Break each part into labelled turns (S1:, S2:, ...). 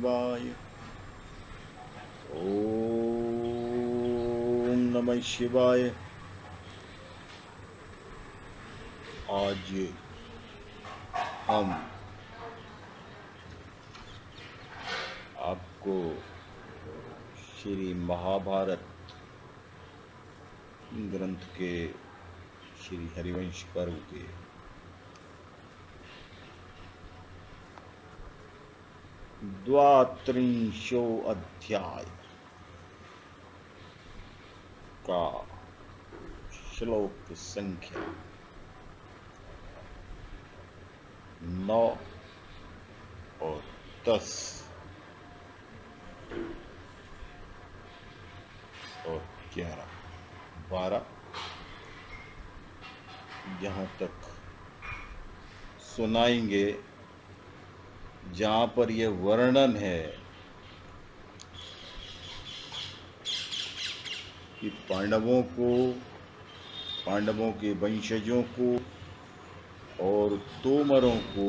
S1: शिवाय। ओम नमः शिवाय। आज हम आपको श्री महाभारत ग्रंथ के श्री हरिवंश पर्व के द्वात्रिंशो अध्याय का श्लोक संख्या 9 और 10 और 11, 12 यहाँ तक सुनाएंगे जहाँ पर यह वर्णन है कि पांडवों के वंशजों को और तोमरों को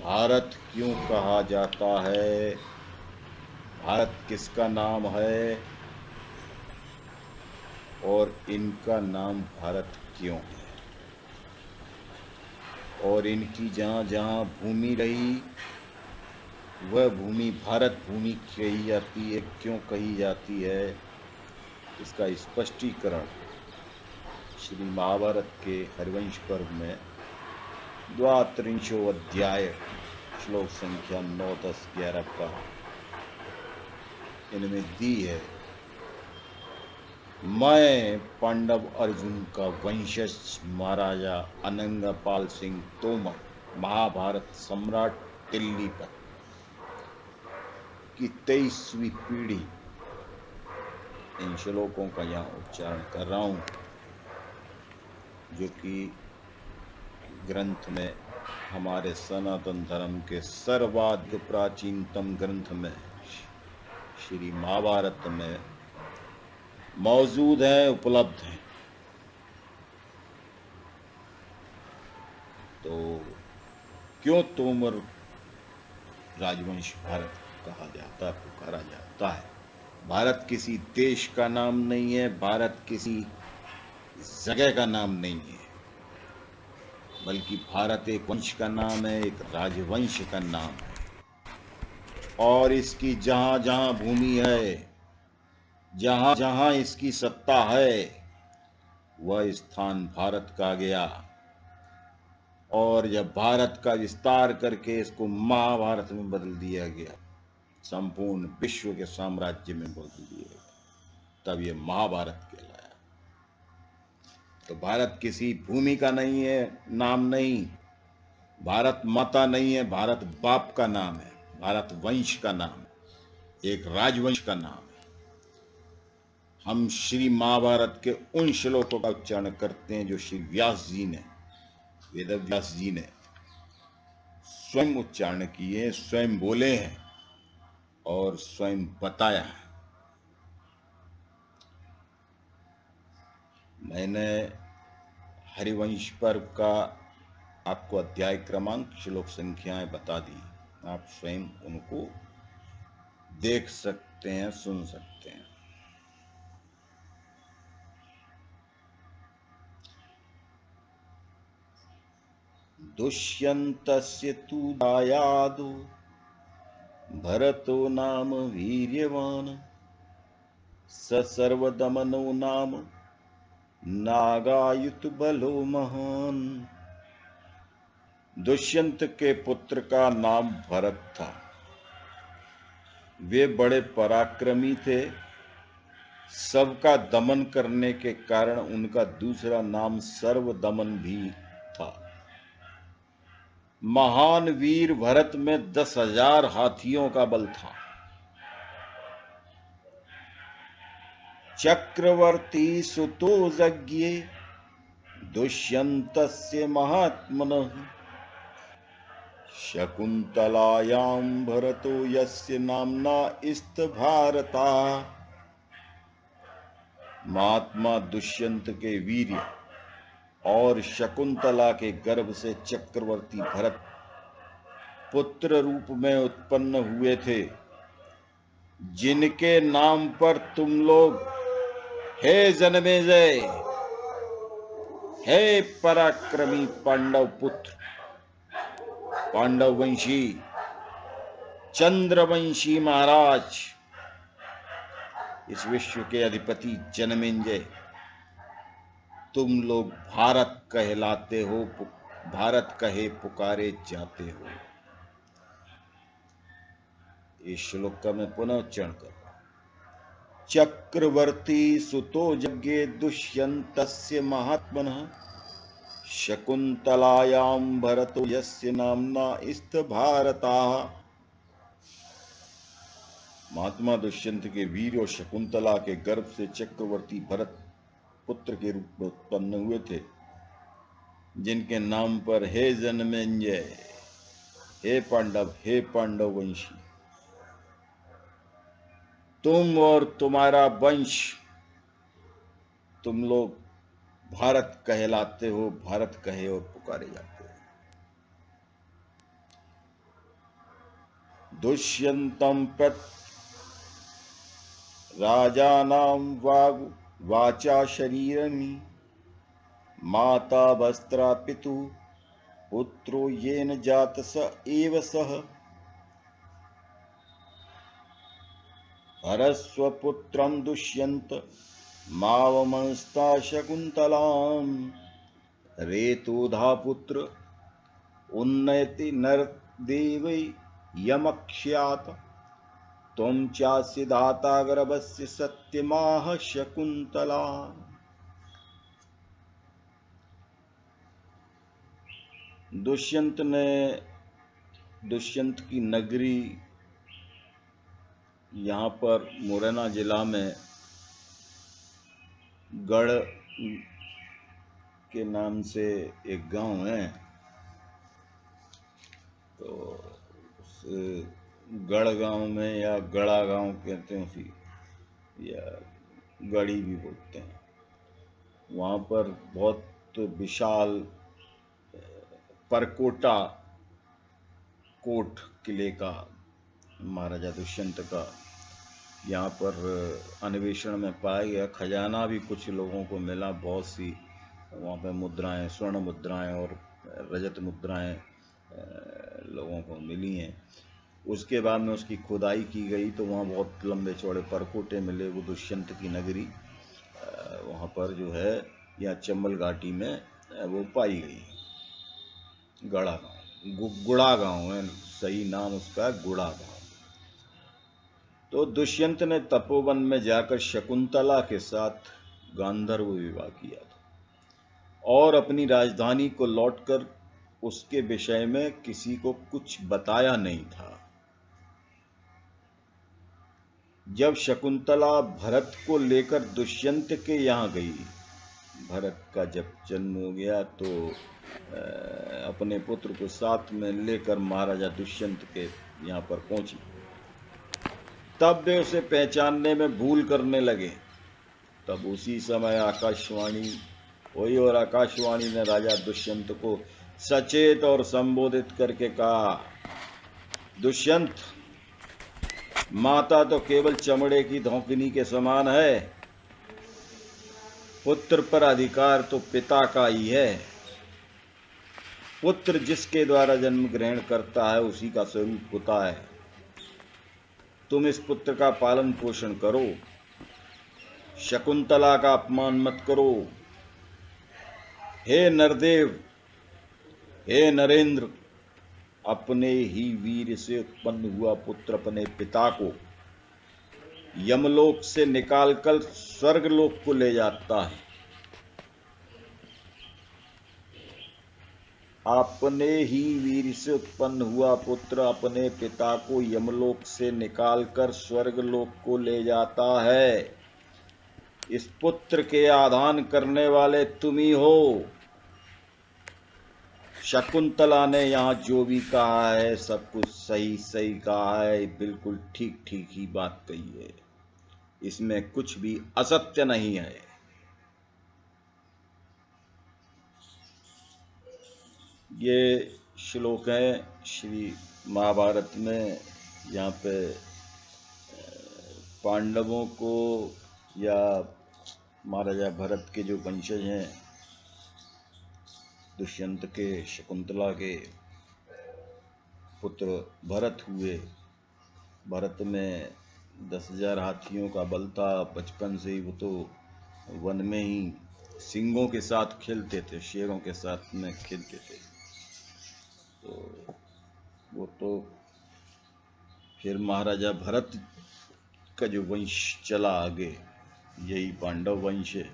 S1: भारत क्यों कहा जाता है, भारत किसका नाम है और इनका नाम भारत क्यों है, और इनकी जहाँ जहाँ भूमि रही वह भूमि भारत भूमि कही जाती है, क्यों कही जाती है, इसका स्पष्टीकरण श्री महाभारत के हरिवंश पर्व में द्वात्रिंशो अध्याय श्लोक संख्या 9, 10, 11 का इनमें दी है। मैं पांडव अर्जुन का वंशज महाराजा अनंगपाल सिंह तोमर, महाभारत सम्राट दिल्ली पर की 23वीं पीढ़ी इन श्लोकों का यहाँ उच्चारण कर रहा हूँ, जो कि ग्रंथ में हमारे सनातन धर्म के सर्वाधिक प्राचीनतम ग्रंथ में श्री महाभारत में मौजूद है, उपलब्ध है। तो क्यों तोमर राजवंश भारत कहा जाता है, पुकारा जाता है? भारत किसी देश का नाम नहीं है, भारत किसी जगह का नाम नहीं है, बल्कि भारत एक वंश का नाम है, एक राजवंश का नाम है। और इसकी जहां जहां भूमि है, जहां जहां इसकी सत्ता है, वह स्थान भारत का गया। और जब भारत का विस्तार करके इसको महाभारत में बदल दिया गया, संपूर्ण विश्व के साम्राज्य में बदल दिया गया, तब यह महाभारत कहलाया। तो भारत किसी भूमि का नहीं है, नाम नहीं, भारत माता नहीं है, भारत बाप का नाम है, भारत वंश का नाम है, एक राजवंश का नाम है। हम श्री महाभारत के उन श्लोकों का उच्चारण करते हैं जो श्री व्यास जी ने, वेद व्यास जी ने स्वयं उच्चारण किए, स्वयं बोले हैं और स्वयं बताया है। मैंने हरिवंश पर्व का आपको अध्याय क्रमांक श्लोक संख्याएं बता दी, आप स्वयं उनको देख सकते हैं, सुन सकते हैं। दुष्यन्तस्य तु दायादो भरतो नाम वीर्यवान स सर्वदमनो नाम नागायुत बलो महान। दुष्यंत के पुत्र का नाम भरत था, वे बड़े पराक्रमी थे, सबका दमन करने के कारण उनका दूसरा नाम सर्वदमन भी था। महान वीर भरत में 10,000 हाथियों का बल था। चक्रवर्ती सुतो यज्ञे दुष्यन्तस्य महात्मनः शकुन्तलायां भरतो यस्य नाम्ना इस्त भारता। महात्मा दुष्यंत के वीर्य और शकुंतला के गर्भ से चक्रवर्ती भरत पुत्र रूप में उत्पन्न हुए थे, जिनके नाम पर तुम लोग हे जन्मेजय, हे पराक्रमी पांडव पुत्र, पांडव वंशी, चंद्रवंशी महाराज, इस विश्व के अधिपति जन्मेजय, तुम लोग भारत कहलाते हो, भारत कहे पुकारे जाते हो। इस श्लोक का मैं पुनः उच्चारण कर रहा हूं। चक्रवर्ती सुतो यज्ञे दुष्यन्तस्य महात्मनः, शकुन्तलायां भरतो यस्य नाम्ना स्थ भारताः। महात्मा दुष्यंत के वीर और शकुंतला के गर्भ से चक्रवर्ती भरत पुत्र के रूप में उत्पन्न हुए थे, जिनके नाम पर हे जन्मेजय, हे पांडव, हे पांडव वंशी, तुम और तुम्हारा वंश, तुम लोग भारत कहलाते हो, भारत कहे और पुकारे जाते हो। दुष्यंतम प्रत राजानां वाचा शरीरनि, माता वस्त्रा पितु पुत्रो येन जात स एव सः। हरस्वपुत्रं दुष्यन्त मावमंस्ता शकुन्तलां, रेतोधा पुत्र उन्नयति नरदेवै यमक्ष्यात्, त्वं चास्य दाता गर्भस्य सत्यमाह शकुन्तला। दुष्यंत की नगरी यहाँ पर मुरैना जिला में गढ़ के नाम से एक गांव है। तो उस गढ़ गांव में, या गड़ा गांव कहते हैं उसी, या गढ़ी भी बोलते हैं, वहाँ पर बहुत विशाल परकोटा कोट किले का महाराजा दुष्यंत का यहाँ पर अन्वेषण में पाया गया। खजाना भी कुछ लोगों को मिला, बहुत सी वहाँ पे मुद्राएं, स्वर्ण मुद्राएं और रजत मुद्राएं लोगों को मिली हैं। उसके बाद में उसकी खुदाई की गई तो वहाँ बहुत लंबे चौड़े परकोटे मिले। वो दुष्यंत की नगरी वहाँ पर जो है, या चंबल घाटी में वो पाई गई। गड़ा गांव, गुड़ा गांव है, सही नाम उसका गुड़ा गांव। तो दुष्यंत ने तपोवन में जाकर शकुंतला के साथ गांधर्व विवाह किया था और अपनी राजधानी को लौटकर उसके विषय में किसी को कुछ बताया नहीं था। जब शकुंतला भरत को लेकर दुष्यंत के यहाँ गई, भरत का जब जन्म हो गया तो अपने पुत्र को साथ में लेकर महाराजा दुष्यंत के यहाँ पर पहुंची। तब वे उसे पहचानने में भूल करने लगे। तब उसी समय आकाशवाणी हुई और आकाशवाणी ने राजा दुष्यंत को सचेत और संबोधित करके कहा, दुष्यंत, माता तो केवल चमड़े की धौंकनी के समान है, पुत्र पर अधिकार तो पिता का ही है। पुत्र जिसके द्वारा जन्म ग्रहण करता है उसी का स्वरूप होता है। तुम इस पुत्र का पालन पोषण करो, शकुंतला का अपमान मत करो। हे नरदेव, हे नरेंद्र, अपने ही वीर से उत्पन्न हुआ पुत्र अपने पिता को यमलोक से निकालकर स्वर्गलोक को ले जाता है। अपने ही वीर से उत्पन्न हुआ पुत्र अपने पिता को यमलोक से निकालकर स्वर्गलोक को ले जाता है। इस पुत्र के आधान करने वाले तुम ही हो। शकुंतला ने यहाँ जो भी कहा है सब कुछ सही सही कहा है, बिल्कुल ठीक ठीक ही बात कही है, इसमें कुछ भी असत्य नहीं है। ये श्लोक है श्री महाभारत में। यहाँ पे पांडवों को या महाराजा भरत के जो वंशज हैं, दुष्यंत के, शकुंतला के पुत्र भरत हुए। भरत में 10,000 हाथियों का बल था। बचपन से ही वो तो वन में ही सिंहों के साथ खेलते थे, शेरों के साथ में खेलते थे। तो वो तो फिर महाराजा भरत का जो वंश चला आगे, यही पांडव वंश है,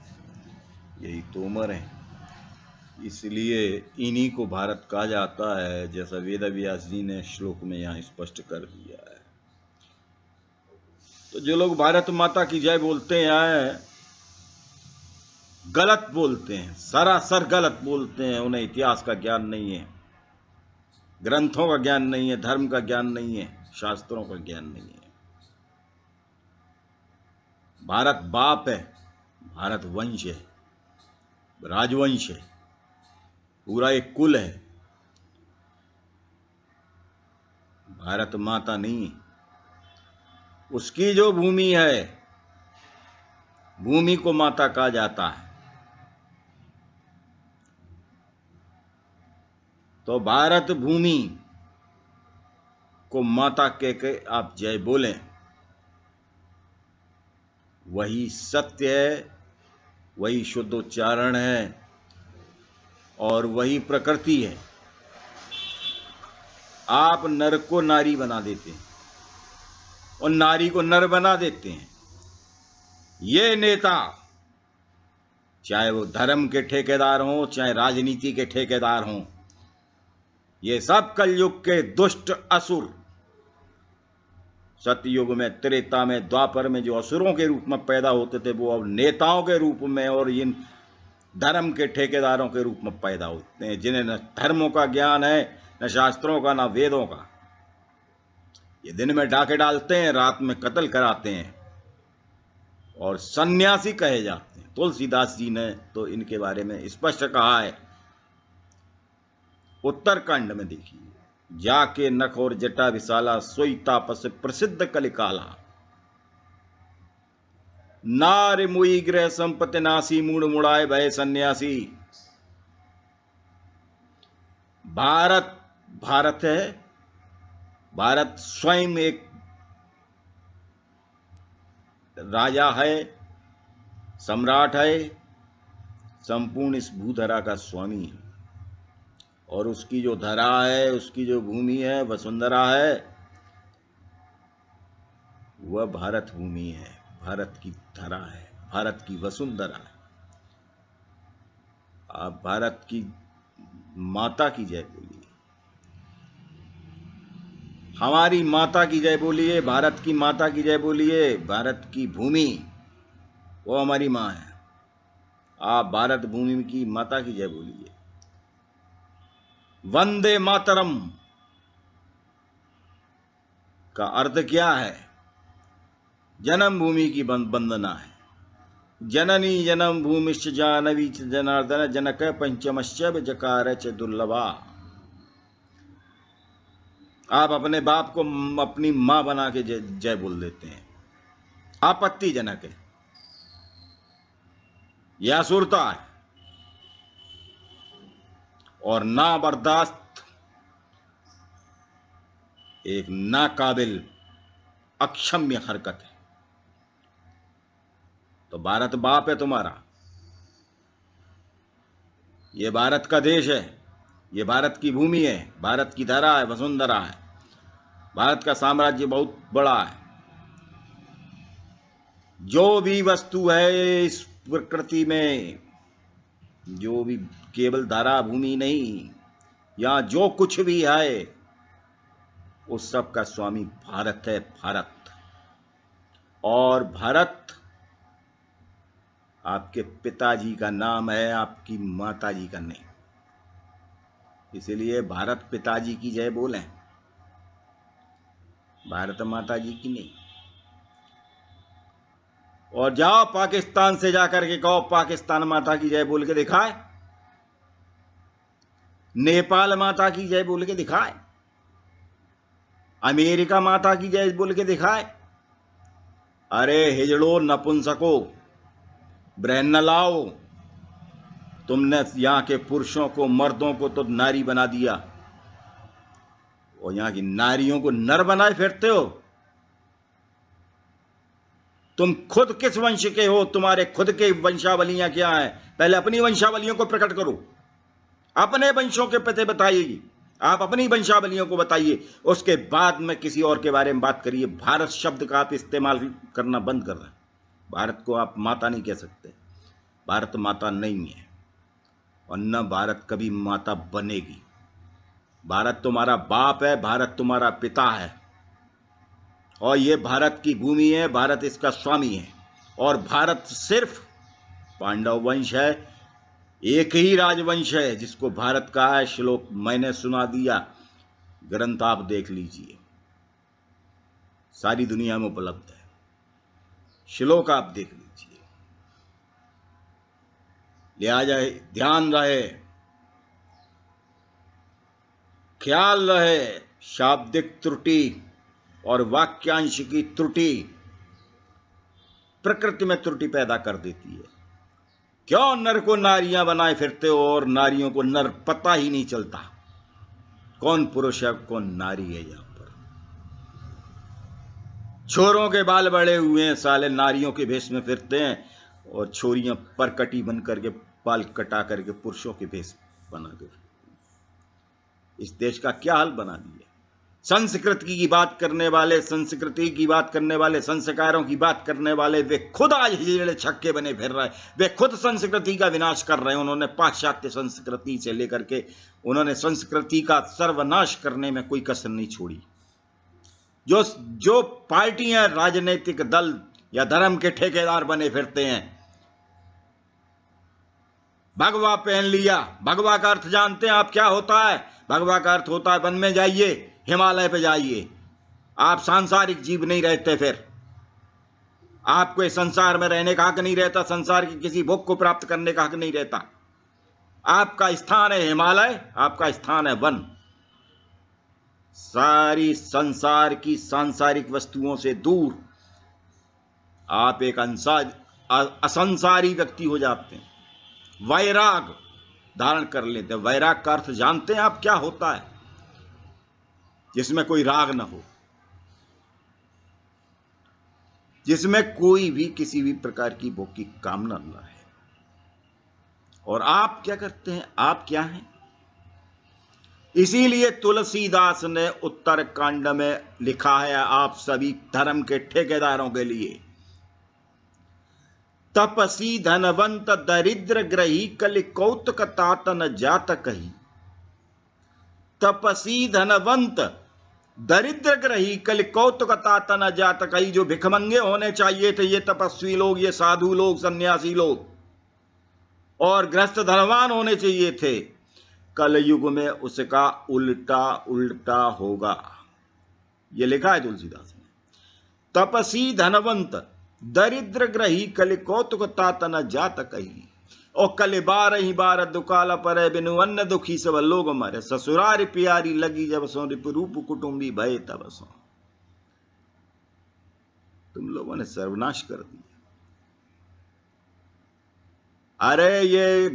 S1: यही तोमर है। इसलिए इन्हीं को भारत कहा जाता है, जैसा वेद व्यास जी ने श्लोक में यहाँ स्पष्ट कर दिया है। तो जो लोग भारत माता की जय बोलते हैं, गलत बोलते हैं, सरासर गलत बोलते हैं। उन्हें इतिहास का ज्ञान नहीं है, ग्रंथों का ज्ञान नहीं है, धर्म का ज्ञान नहीं है, शास्त्रों का ज्ञान नहीं है। भारत बाप है, भारत वंश है, राजवंश है, पूरा एक कुल है। भारत माता नहीं। उसकी जो भूमि है, भूमि को माता कहा जाता है। तो भारत भूमि को माता कह के आप जय बोलें, वही सत्य है, वही शुद्ध उच्चारण है और वही प्रकृति है। आप नर को नारी बना देते हैं और नारी को नर बना देते हैं। ये नेता, चाहे वो धर्म के ठेकेदार हों, चाहे राजनीति के ठेकेदार हों, ये सब कलयुग के दुष्ट असुर। सतयुग में, त्रेता में, द्वापर में जो असुरों के रूप में पैदा होते थे, वो अब नेताओं के रूप में और इन धर्म के ठेकेदारों के रूप में पैदा होते हैं, जिन्हें न धर्मों का ज्ञान है, न शास्त्रों का, न वेदों का। ये दिन में डाके डालते हैं, रात में कत्ल कराते हैं और सन्यासी कहे जाते हैं। तुलसीदास जी ने तो इनके बारे में स्पष्ट कहा है। उत्तरकांड में देखिए, जाके नख और जटा विशाला, सोई तापस प्रसिद्ध कलिकाला। नार मुई ग्रह संपत्ति नासी, मूड मुड़ाए भय सन्यासी। भारत भारत है, भारत स्वयं एक राजा है, सम्राट है, संपूर्ण इस भूधरा का स्वामी है। और उसकी जो धरा है, उसकी जो भूमि है, वसुंधरा है, वह भारत भूमि है, भारत की धरा है, भारत की वसुंधरा है। आप भारत की माता की जय बोलिए, हमारी माता की जय बोलिए, भारत की माता की जय बोलिए। भारत की भूमि वो हमारी माँ है। आप भारत भूमि की माता की जय बोलिए। वंदे मातरम का अर्थ क्या है? जन्मभूमि की वंदना है। जननी जन्म भूमिश्च जानवी च जनार्दन, जनक पंचमश्च जकार च दुर्लभा। आप अपने बाप को अपनी मां बना के जय बोल देते हैं, आपत्तिजनक है, यह असुरता है और ना बर्दाश्त, एक नाकाबिल अक्षम्य हरकत है। तो भारत बाप है तुम्हारा, ये भारत का देश है, ये भारत की भूमि है, भारत की धरा है, वसुंधरा है। भारत का साम्राज्य बहुत बड़ा है। जो भी वस्तु है इस प्रकृति में, जो भी, केवल धरा भूमि नहीं, यहां जो कुछ भी है उस सब का स्वामी भारत है, भारत। और भारत आपके पिताजी का नाम है, आपकी माताजी का नहीं। इसलिए भारत पिताजी की जय बोलें, भारत माता जी की नहीं। और जाओ पाकिस्तान से जाकर के कहो पाकिस्तान माता की जय बोल के दिखाए। नेपाल माता की जय बोल के दिखाए, अमेरिका माता की जय बोल के दिखाए। अरे हिजड़ो, नपुंसको, ब्रहन न लाओ, तुमने यहां के पुरुषों को, मर्दों को तो नारी बना दिया, और यहां की नारियों को नर बनाए फिरते हो। तुम खुद किस वंश के हो? तुम्हारे खुद के वंशावलियां क्या हैं? पहले अपनी वंशावलियों को प्रकट करो, अपने वंशों के पते बताइए, आप अपनी वंशावलियों को बताइए, उसके बाद में किसी और के बारे में बात करिए। भारत शब्द का आप इस्तेमाल करना बंद कर रहे हैं। भारत को आप माता नहीं कह सकते, भारत माता नहीं है, और न भारत कभी माता बनेगी। भारत तुम्हारा बाप है, भारत तुम्हारा पिता है, और ये भारत की भूमि है, भारत इसका स्वामी है, और भारत सिर्फ पांडव वंश है, एक ही राजवंश है जिसको भारत कहा है। श्लोक मैंने सुना दिया, ग्रंथ आप देख लीजिए, सारी दुनिया में उपलब्ध है, श्लोक आप देख लीजिए। लिहाजा ध्यान रहे, ख्याल रहे, शाब्दिक त्रुटि और वाक्यांश की त्रुटि प्रकृति में त्रुटि पैदा कर देती है। क्यों नर को नारियां बनाए फिरते हो, और नारियों को नर पता ही नहीं चलता कौन पुरुष है कौन नारी है। यहां पर छोरों के बाल बड़े हुए हैं, साले नारियों के भेष में फिरते हैं, और छोरियां परकटी बन करके बाल कटा करके पुरुषों के भेष बना के। इस देश का क्या हाल बना दिया। संस्कृति की बात करने वाले, संस्कृति की बात करने वाले, संस्कारों की बात करने वाले, वे खुद आज हिजड़े छक्के बने फिर रहे हैं। वे खुद संस्कृति का विनाश कर रहे हैं। उन्होंने पाश्चात्य संस्कृति से लेकर के उन्होंने संस्कृति का सर्वनाश करने में कोई कसर नहीं छोड़ी। जो पार्टियां, राजनीतिक दल या धर्म के ठेकेदार बने फिरते हैं, भगवा पहन लिया। भगवा का अर्थ जानते हैं आप क्या होता है? भगवा का अर्थ होता है वन में जाइए, हिमालय पे जाइए, आप सांसारिक जीव नहीं रहते, फिर आपको इस संसार में रहने का हक नहीं रहता, संसार की किसी भोग को प्राप्त करने का हक नहीं रहता। आपका स्थान है हिमालय, आपका स्थान है वन। सारी संसार की सांसारिक वस्तुओं से दूर आप एक असंसारी व्यक्ति हो जाते हैं, वैराग धारण कर लेते हैं। वैराग का अर्थ जानते हैं आप क्या होता है? जिसमें कोई राग न हो, जिसमें कोई भी किसी भी प्रकार की भोग की कामना न रहे। और आप क्या करते हैं? आप क्या हैं? इसीलिए तुलसीदास ने उत्तर कांड में लिखा है आप सभी धर्म के ठेकेदारों के लिए, तपसी धनवंत दरिद्र ग्रही कलि कौतुक तातन जात कही। तपसी धनवंत दरिद्र ग्रही कलि कौतुक तातन जात कही। जो भिखमंगे होने चाहिए थे, ये तपस्वी लोग, ये साधु लोग, सन्यासी लोग, और ग्रस्त धनवान होने चाहिए थे, कलयुग में उसका उल्टा उल्टा होगा। ये लिखा है तुलसीदास ने। तपसी धनवंत दरिद्र ग्रही कलि कौतुक तातन जात कही। और कल 12 बार दुकाल पर बिनु अन्न दुखी सब लोग मरे। ससुरारी प्यारी लगी जब सो रिपुरूप कुटुंबी भय तब सो। तुम लोगों ने सर्वनाश कर दिया। अरे ये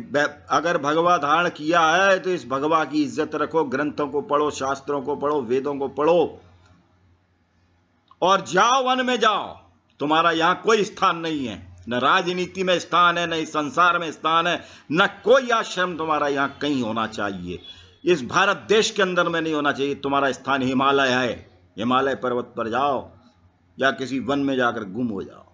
S1: अगर भगवा धारण किया है तो इस भगवा की इज्जत रखो, ग्रंथों को पढ़ो, शास्त्रों को पढ़ो, वेदों को पढ़ो, और जाओ वन में जाओ। तुम्हारा यहां कोई स्थान नहीं है, न राजनीति में स्थान है, न इस संसार में स्थान है, न कोई आश्रम तुम्हारा यहां कहीं होना चाहिए। इस भारत देश के अंदर में नहीं होना चाहिए। तुम्हारा स्थान हिमालय है, हिमालय पर्वत पर जाओ या किसी वन में जाकर गुम हो जाओ।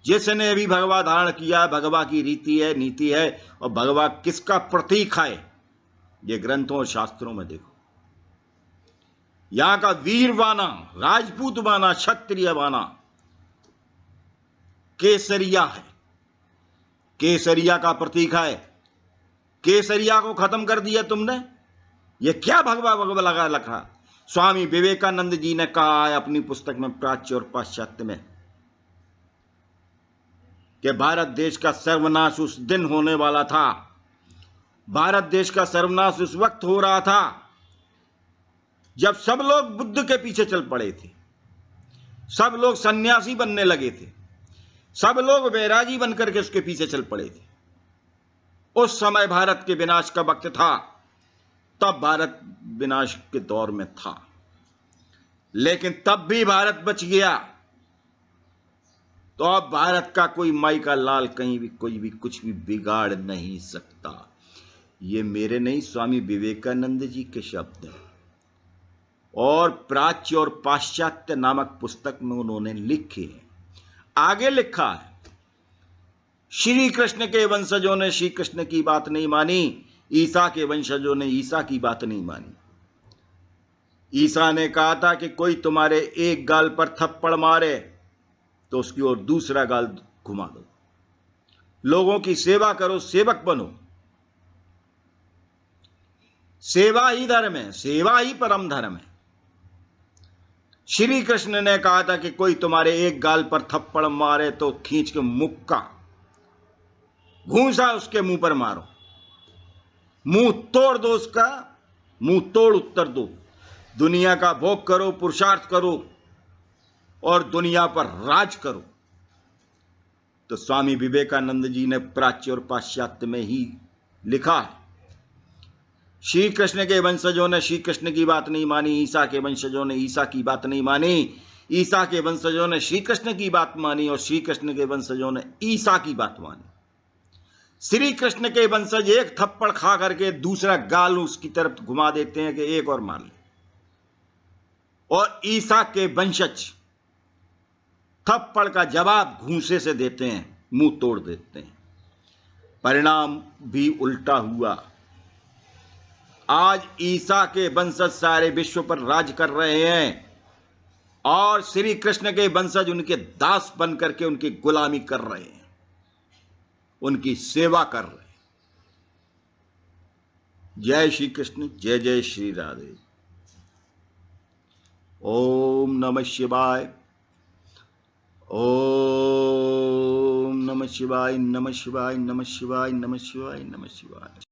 S1: जिसने भी भगवा धारण किया, भगवा की रीति है, नीति है, और भगवा किसका प्रतीक है ये ग्रंथों और शास्त्रों में देखो। यहां का वीर बाना, राजपूत बाना, क्षत्रिय बाना केसरिया है, केसरिया का प्रतीक है। केसरिया को खत्म कर दिया तुमने। ये क्या भगवा भगवा लगा रखा? स्वामी विवेकानंद जी ने कहा है अपनी पुस्तक में प्राच्य और पाश्चात्य में कि भारत देश का सर्वनाश उस दिन होने वाला था भारत देश का सर्वनाश उस वक्त हो रहा था जब सब लोग बुद्ध के पीछे चल पड़े थे, सब लोग सन्यासी बनने लगे थे, सब लोग वैरागी बनकर के उसके पीछे चल पड़े थे। उस समय भारत के विनाश का वक्त था, तब भारत विनाश के दौर में था, लेकिन तब भी भारत बच गया। तो अब भारत का कोई माई का लाल कहीं भी कोई भी कुछ भी बिगाड़ नहीं सकता। ये मेरे नहीं, स्वामी विवेकानंद जी के शब्द हैं और प्राच्य और पाश्चात्य नामक पुस्तक में उन्होंने लिखे हैं। आगे लिखा है, श्री कृष्ण के वंशजों ने श्री कृष्ण की बात नहीं मानी, ईसा के वंशजों ने ईसा की बात नहीं मानी। ईसा ने कहा था कि कोई तुम्हारे एक गाल पर थप्पड़ मारे तो उसकी ओर दूसरा गाल घुमा दो। लोगों की सेवा करो, सेवक बनो। सेवा ही धर्म है, सेवा ही परम धर्म है। श्री कृष्ण ने कहा था कि कोई तुम्हारे एक गाल पर थप्पड़ मारे तो खींच के मुक्का, घूंसा उसके मुंह पर मारो, मुंह तोड़ दो, उसका मुंह तोड़ उत्तर दो। दुनिया का भोग करो, पुरुषार्थ करो और दुनिया पर राज करो। तो स्वामी विवेकानंद जी ने प्राच्य और पाश्चात्य में ही लिखा है, श्री कृष्ण के वंशजों ने श्री कृष्ण की बात नहीं मानी, ईसा के वंशजों ने ईसा की बात नहीं मानी, ईसा के वंशजों ने श्री कृष्ण की बात मानी और श्री कृष्ण के वंशजों ने ईसा की बात मानी। श्री कृष्ण के वंशज एक थप्पड़ खा करके दूसरा गाल उसकी तरफ घुमा देते हैं कि एक और मार ले, और ईसा के वंशज थप्पड़ का जवाब घूंसे से देते हैं, मुंह तोड़ देते हैं। परिणाम भी उल्टा हुआ। आज ईसा के वंशज सारे विश्व पर राज कर रहे हैं और श्री कृष्ण के वंशज उनके दास बन करके उनकी गुलामी कर रहे हैं, उनकी सेवा कर रहे हैं। जय श्री कृष्ण, जय जय श्री राधे। ओम नमः शिवाय, ओम नमः शिवाय, नमः शिवाय, नमः शिवाय, नमः शिवाय, नमः शिवाय।